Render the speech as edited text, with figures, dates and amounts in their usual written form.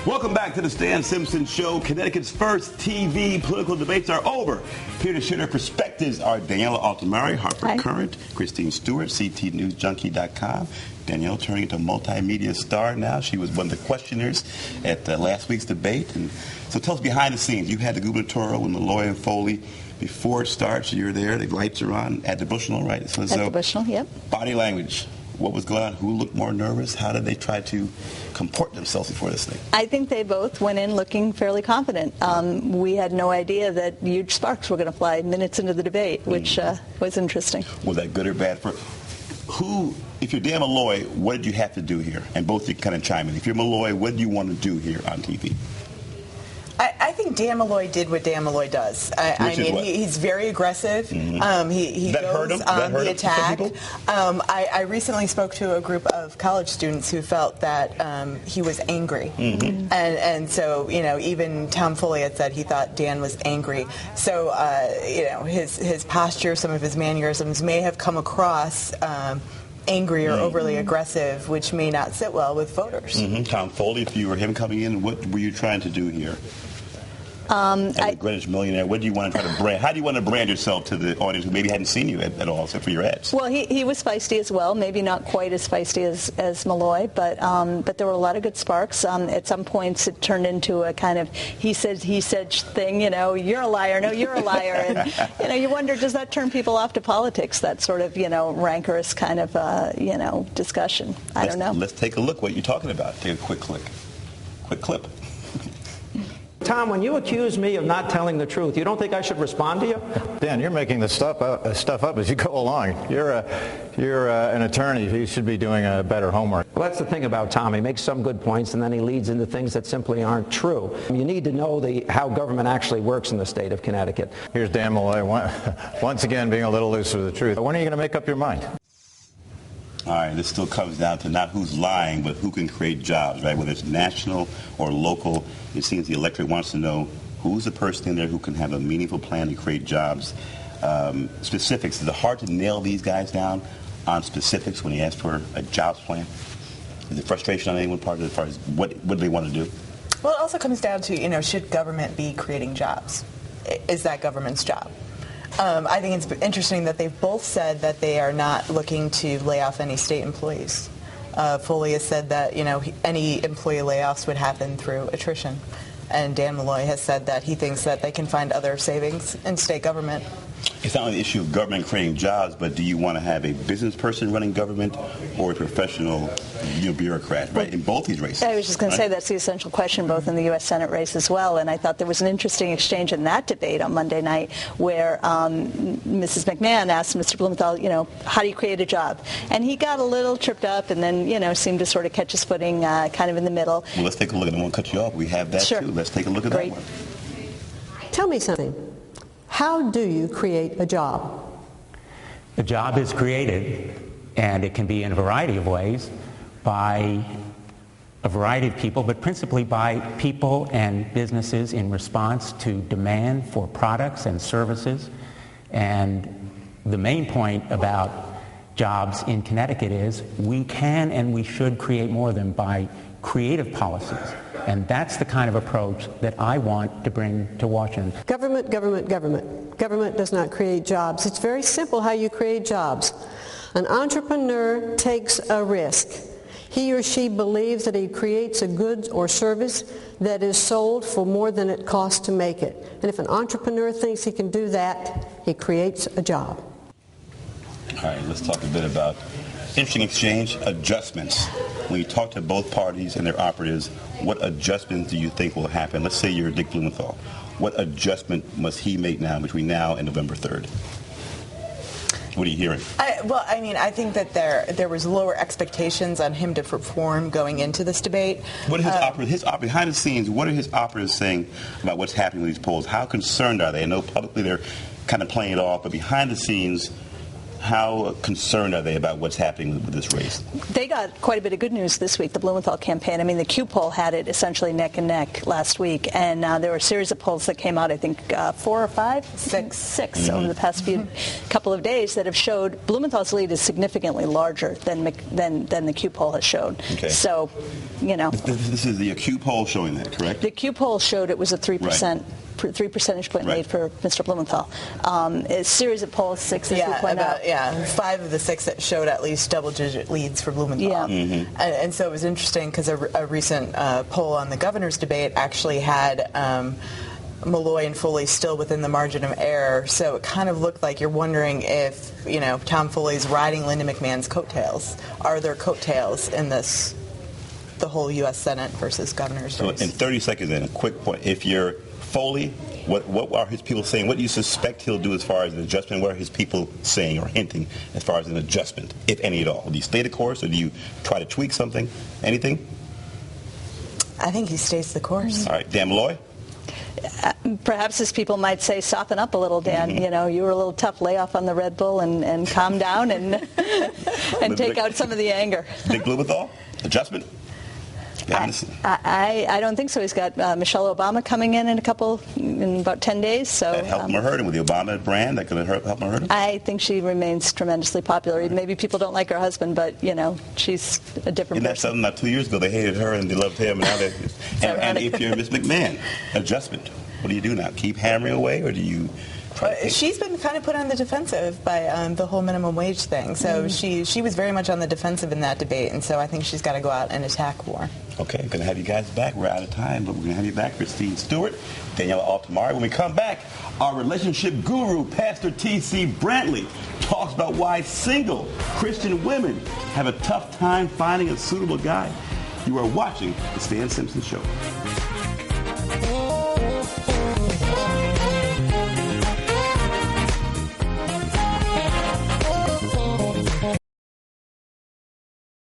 Welcome back to the Stan Simpson Show. Connecticut's first TV political debates are over. Here to share their perspectives are Daniela Altamari, Harper Current, Christine Stewart, CTNewsJunkie.com. Danielle turning into a multimedia star now. She was one of the questioners at last week's debate. And so tell us behind the scenes. You had the gubernatorial with Malloy and Foley. Before it starts, you're there. The lights are on at the Bushnell, right? So, at the Bushnell, yep. Body language. What was going on? Who looked more nervous? How did they try to comport themselves before this thing? I think they both went in looking fairly confident. We had no idea that huge sparks were going to fly minutes into the debate, which was interesting. Was that good or bad for who? If you're Dan Malloy, what did you have to do here? And both you kind of chime in. If you're Malloy, what do you want to do here on TV? I think Dan Malloy did what Dan Malloy does. He's very aggressive. Mm-hmm. He goes on the attack. I recently spoke to a group of college students who felt that he was angry. Mm-hmm. And so, even Tom Foley had said he thought Dan was angry. So, his posture, some of his mannerisms may have come across angry or overly aggressive, which may not sit well with voters. Mm-hmm. Tom Foley, if you were him coming in, what were you trying to do here? As a Greenwich millionaire, what do you want to try to brand? How do you want to brand yourself to the audience who maybe hadn't seen you at all, except for your ads? Well, he was feisty as well. Maybe not quite as feisty as Malloy, but there were a lot of good sparks. At some points, it turned into a kind of he said thing. You're a liar. No, you're a liar. And you wonder, does that turn people off to politics? That sort of rancorous kind of discussion. I don't know. Let's take a look what you're talking about. Take a quick clip. Tom, when you accuse me of not telling the truth, you don't think I should respond to you? Dan, you're making this stuff up as you go along. You're an attorney. You should be doing better homework. Well, that's the thing about Tom. He makes some good points, and then he leads into things that simply aren't true. You need to know how government actually works in the state of Connecticut. Here's Dan Malloy once again being a little loose with the truth. When are you going to make up your mind? All right, this still comes down to not who's lying, but who can create jobs, right? Whether it's national or local, it seems the electorate wants to know who's the person in there who can have a meaningful plan to create jobs. Specifics. Is it hard to nail these guys down on specifics when he asks for a jobs plan? Is there frustration on anyone's part as far as what do they want to do? Well, it also comes down to, should government be creating jobs? Is that government's job? I think it's interesting that they've both said that they are not looking to lay off any state employees. Foley has said that any employee layoffs would happen through attrition, and Dan Malloy has said that he thinks that they can find other savings in state government. It's not only the issue of government creating jobs, but do you want to have a business person running government or a professional bureaucrat, right, in both these races? I was just going to say that's the essential question both in the U.S. Senate race as well, and I thought there was an interesting exchange in that debate on Monday night where Mrs. McMahon asked Mr. Blumenthal, how do you create a job? And he got a little tripped up and then, seemed to sort of catch his footing kind of in the middle. Well, let's take a look. I don't want to cut you off. We have that, too. Let's take a look at that one. Tell me something. How do you create a job? A job is created, and it can be in a variety of ways, by a variety of people, but principally by people and businesses in response to demand for products and services. And the main point about jobs in Connecticut is we can and we should create more of them by creative policies. And that's the kind of approach that I want to bring to Washington. Government, government, government. Government does not create jobs. It's very simple how you create jobs. An entrepreneur takes a risk. He or she believes that he creates a good or service that is sold for more than it costs to make it. And if an entrepreneur thinks he can do that, he creates a job. All right, let's talk a bit about interesting exchange, adjustments. When you talk to both parties and their operatives, what adjustments do you think will happen? Let's say you're Dick Blumenthal. What adjustment must he make now between now and November 3rd? What are you hearing? I think that there was lower expectations on him to perform going into this debate. What are his behind the scenes, what are his operatives saying about what's happening with these polls? How concerned are they? I know publicly they're kind of playing it off, but behind the scenes, how concerned are they about what's happening with this race? They got quite a bit of good news this week, the Blumenthal campaign. I mean, the Q poll had it essentially neck and neck last week, and there were a series of polls that came out, I think 4 or 5? 6 over the past couple of days that have showed Blumenthal's lead is significantly larger than the Q poll has showed. Okay. So, you know. This is the Q poll showing that, correct? The Q poll showed it was a 3%. Right. 3 percentage point lead for Mr. Blumenthal. A series of polls, 6 as we point out. Yeah, 5 of the 6 that showed at least double-digit leads for Blumenthal. Yeah. Mm-hmm. And so it was interesting because a recent poll on the governor's debate actually had Malloy and Foley still within the margin of error. So it kind of looked like you're wondering if, you know, Tom Foley's riding Linda McMahon's coattails. Are there coattails in this, the whole U.S. Senate versus governor's race? So in 30 seconds, then, a quick point. If you're Foley, what are his people saying? What do you suspect he'll do as far as an adjustment? What are his people saying or hinting as far as an adjustment, if any at all? Do you stay the course, or do you try to tweak something? Anything? I think he stays the course. All right. Dan Malloy? Perhaps his people might say, soften up a little, Dan. Mm-hmm. You know, you were a little tough. Lay off on the Red Bull and calm down and take out some of the anger. Dick Blumenthal? Adjustment? I don't think so. He's got Michelle Obama coming in about 10 days. So that helped him or hurt him with the Obama brand. That could help him or hurt him. I think she remains tremendously popular. Maybe people don't like her husband, but you know, she's a different person. That's something. Not 2 years ago, they hated her and they loved him. And now and if you're Miss McMahon, adjustment. What do you do now? Keep hammering away, or do you? She's been kind of put on the defensive by the whole minimum wage thing. So she was very much on the defensive in that debate, and so I think she's got to go out and attack more. Okay, I'm going to have you guys back. We're out of time, but we're going to have you back. Christine Stewart, Daniela Altamari. When we come back, our relationship guru, Pastor T.C. Brantley, talks about why single Christian women have a tough time finding a suitable guy. You are watching The Stan Simpson Show.